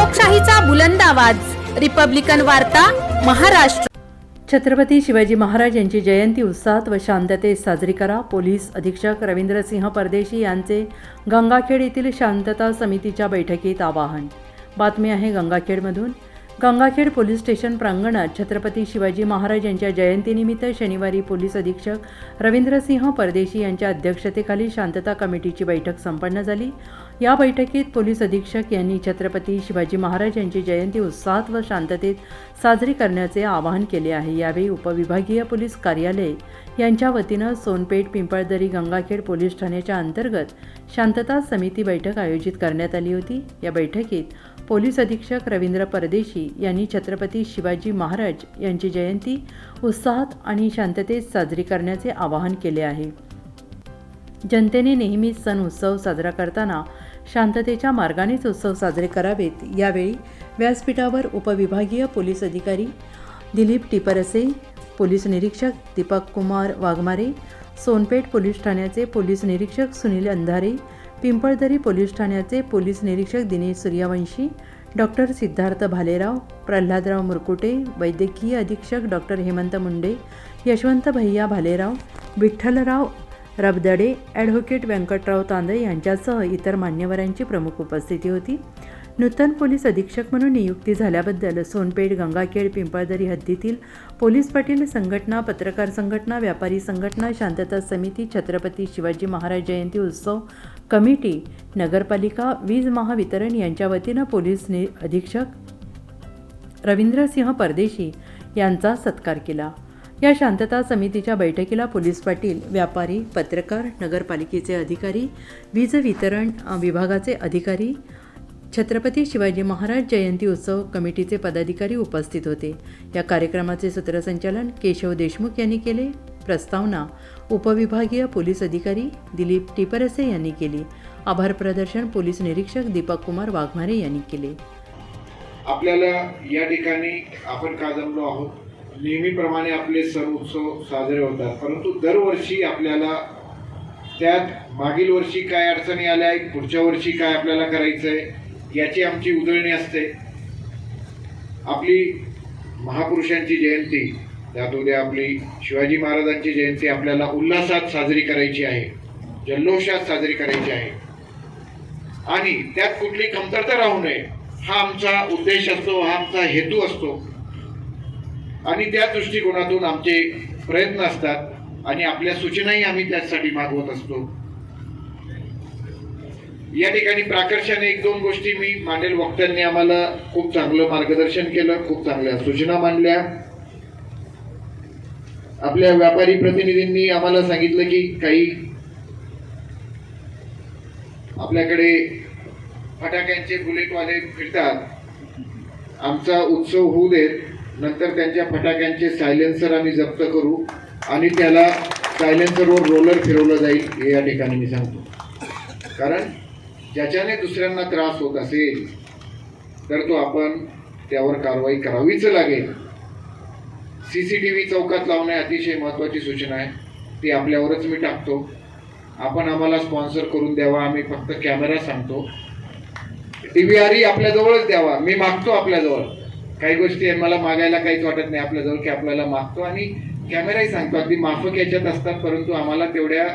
लोकशाहीचा बुलंद आवाज, रिपब्लिकन वार्ता, महाराष्ट्र। छत्रपती शिवाजी महाराज यांची जयंती उत्साहात व शांततेत साजरी करा। पोलीस अधीक्षक रवींद्रसिंह परदेशी यांचे गंगाखेड येथील शांतता समितीच्या बैठकीत आवाहन। बातमी आहे गंगाखेडमधून। गंगाखेड पोलीस स्टेशन प्रांगणात छत्रपती शिवाजी महाराज यांच्या जयंतीनिमित्त शनिवारी पोलीस अधीक्षक रवींद्रसिंह परदेशी यांच्या अध्यक्षतेखाली शांतता कमिटीची बैठक संपन्न झाली। या बैठकीत पोलीस अधीक्षक यांनी छत्रपती शिवाजी महाराज यांची जयंती उत्साहात व शांततेत साजरी करण्याचे आवाहन केले आहे। यावेळी उपविभागीय पोलीस कार्यालय यांच्या वतीनं सोनपेठ पिंपळदरी गंगाखेड पोलीस ठाण्याच्या अंतर्गत शांतता समिती बैठक आयोजित करण्यात आली होती। या बैठकीत पोलीस अधीक्षक रवींद्र परदेशी यांनी छत्रपती शिवाजी महाराज यांची जयंती उत्साहात आणि शांततेत साजरी करण्याचे आवाहन केले आहे। जनतेने नेहमीच सण उत्सव साजरा करताना शांततेच्या मार्गानेच उत्सव साजरे करावेत। यावेळी व्यासपीठावर उपविभागीय पोलीस अधिकारी दिलीप टिपरसे, पोलीस निरीक्षक दीपक कुमार वाघमारे, सोनपेठ पोलीस ठाण्याचे पोलीस निरीक्षक सुनील अंधारे, पिंपळदरी पोलीस ठाण्याचे पोलीस निरीक्षक दिनेश सूर्यवंशी, डॉक्टर सिद्धार्थ भालेराव, प्रल्हादराव मुरकुटे, वैद्यकीय अधीक्षक डॉक्टर हेमंत मुंडे, यशवंत भैया भालेराव, विठ्ठलराव रबदडे, ॲडव्होकेट व्यंकटराव तांदळे यांच्यासह इतर मान्यवरांची प्रमुख उपस्थिती होती। नूतन पोलीस अधीक्षक म्हणून नियुक्ती झाल्याबद्दल सोनपेठ गंगाखेड पिंपळदरी हद्दीतील पोलीस पाटील संघटना, पत्रकार संघटना, व्यापारी संघटना, शांतता समिती, छत्रपती शिवाजी महाराज जयंती उत्सव कमिटी, नगरपालिका, वीज महावितरण यांच्या वतीनं पोलीस अधीक्षक रवींद्रसिंह परदेशी यांचा सत्कार केला। या शांतता समितीच्या बैठकीला पोलीस पाटील, व्यापारी, पत्रकार, नगरपालिकेचे अधिकारी, वीज वितरण विभागाचे अधिकारी, छत्रपती शिवाजी महाराज जयंती उत्सव कमिटीचे पदाधिकारी उपस्थित होते। या कार्यक्रमाचे सूत्रसंचालन केशव देशमुख यांनी केले। प्रस्तावना उपविभागीय पोलीस अधिकारी दिलीप टिपरसे यांनी केली। आभार प्रदर्शन पोलीस निरीक्षक दीपक कुमार वाघमारे यांनी केले। आपल्याला या ठिकाणी आपण का जमलो आहोत, नेहमीप्रमाणे आपले सण उत्सव साजरे होतात, परंतु दरवर्षी आपल्याला त्यात मागील वर्षी काय अडचणी आल्या, पुढच्या वर्षी काय आपल्याला करायचं आहे याची आमची उजळणी असते। आपली महापुरुषांची जयंती, त्यात उद्या आपली शिवाजी महाराजांची जयंती आपल्याला उल्हासात साजरी करायची आहे, जल्लोषात साजरी करायची आहे आणि त्यात कुठली कमतरता राहू नये हा आमचा उद्देश असतो, हा आमचा हेतू असतो आणि त्या दृष्टिकोनातून आमचे प्रयत्न असतात आणि आपल्या सूचनाही आम्ही त्यासाठी मागवत असतो। या ठिकाणी प्राकर्षाने एक दोन गोष्टी मी मांडेल। वक्त्यांनी आम्हाला खूप चांगलं मार्गदर्शन केलं, खूप चांगल्या सूचना मांडल्या। आपल्या व्यापारी प्रतिनिधींनी आम्हाला सांगितलं की काही आपल्याकडे फटाक्यांचे बुलेटवाले फिरतात, आमचा उत्सव होऊ देत, नंतर त्यांच्या फटाक्यांचे सायलेन्सर आम्ही जप्त करू आणि त्याला सायलेन्सरवर रोलर फिरवलं जाईल हे या ठिकाणी मी सांगतो। कारण ज्याच्याने दुसऱ्यांना त्रास होत असेल तर तो आपण त्यावर कारवाई करावीच लागेल। CCTV चौकात लावणे अतिशय महत्त्वाची सूचना आहे, ती आपल्यावरच मी टाकतो। आपण आम्हाला स्पॉन्सर करून द्यावा, आम्ही फक्त कॅमेरा सांगतो। DVR आपल्याजवळच द्यावा, मी मागतो आपल्याजवळ। काही गोष्टी मला मागायला काहीच वाटत नाही आपल्याजवळ की आपल्याला मागतो आणि कॅमेराही सांगतो, अगदी माफक याच्यात असतात, परंतु आम्हाला तेवढ्या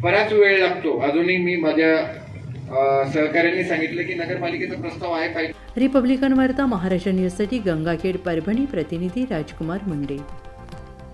बराच वेळ लागतो। अजूनही मी माझ्या सहकार्यांनी सांगितलं की नगरपालिकेचा प्रस्ताव आहे पाहिजे। रिपब्लिकन वार्ता महाराष्ट्र न्यूजसाठी गंगाखेड परभणी प्रतिनिधी राजकुमार मुंडे।